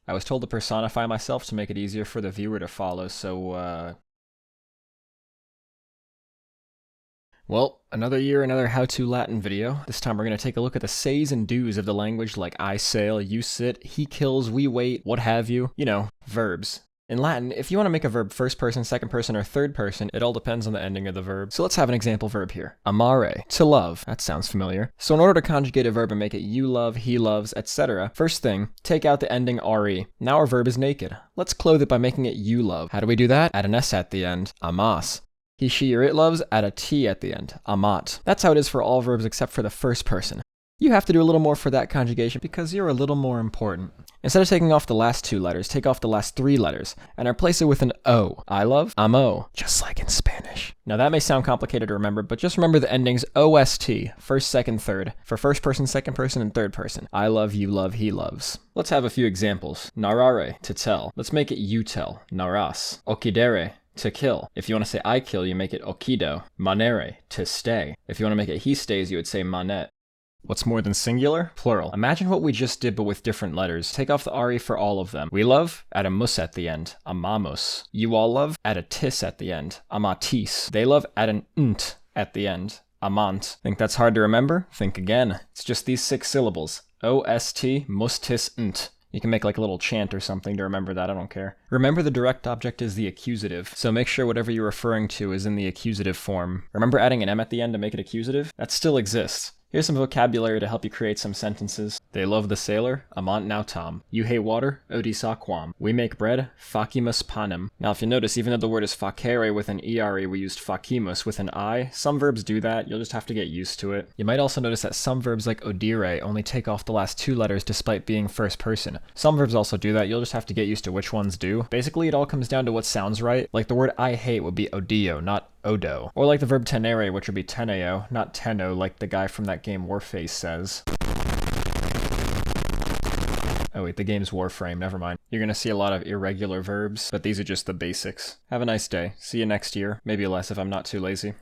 I was told to personify myself to make it easier for the viewer to follow, so, Well, another year, another How2Latin video. This time we're going to take a look at the says and do's of the language like I sail, you sit, he kills, we wait, what have you. You know, verbs. In Latin, if you want to make a verb first person, second person, or third person, it all depends on the ending of the verb. So let's have an example verb here. Amare, to love. That sounds familiar. So in order to conjugate a verb and make it you love, he loves, etc., first thing, take out the ending re. Now our verb is naked. Let's clothe it by making it you love. How do we do that? Add an s at the end. Amas. He, she, or it loves, add a t at the end. Amat. That's how it is for all verbs except for the first person. You have to do a little more for that conjugation because you're a little more important. Instead of taking off the last 2 letters, take off the last 3 letters and replace it with an O. I love, amo, just like in Spanish. Now that may sound complicated to remember, but just remember the endings OST, first, second, third, for first person, second person, and third person. I love, you love, he loves. Let's have a few examples. Narrare, to tell. Let's make it you tell. Narras. Occidere, to kill. If you want to say I kill, you make it occido. Manere, to stay. If you want to make it he stays, you would say manet. What's more than singular? Plural. Imagine what we just did but with different letters. Take off the re for all of them. We love, add a mus at the end. Amamos. You all love, add a tis at the end. Amatis. They love, add an nt at the end. Amant. Think that's hard to remember? Think again. It's just these 6 syllables. O-S-T, mus, tis, nt. You can make like a little chant or something to remember that, I don't care. Remember the direct object is the accusative, so make sure whatever you're referring to is in the accusative form. Remember adding an M at the end to make it accusative? That still exists. Here's some vocabulary to help you create some sentences. They love the sailor, amant nautam. You hate water, odisa quam. We make bread, facimus panem. Now if you notice, even though the word is facere with an ere, we used facimus with an I. Some verbs do that, you'll just have to get used to it. You might also notice that some verbs like odire only take off the last 2 letters despite being first person. Some verbs also do that, you'll just have to get used to which ones do. Basically, it all comes down to what sounds right. Like the word I hate would be odio, not odo. Or like the verb tenere, which would be teneo, not teno, like the guy from that game Warface says. Oh wait, the game's Warframe, never mind. You're gonna see a lot of irregular verbs, but these are just the basics. Have a nice day. See you next year. Maybe less if I'm not too lazy.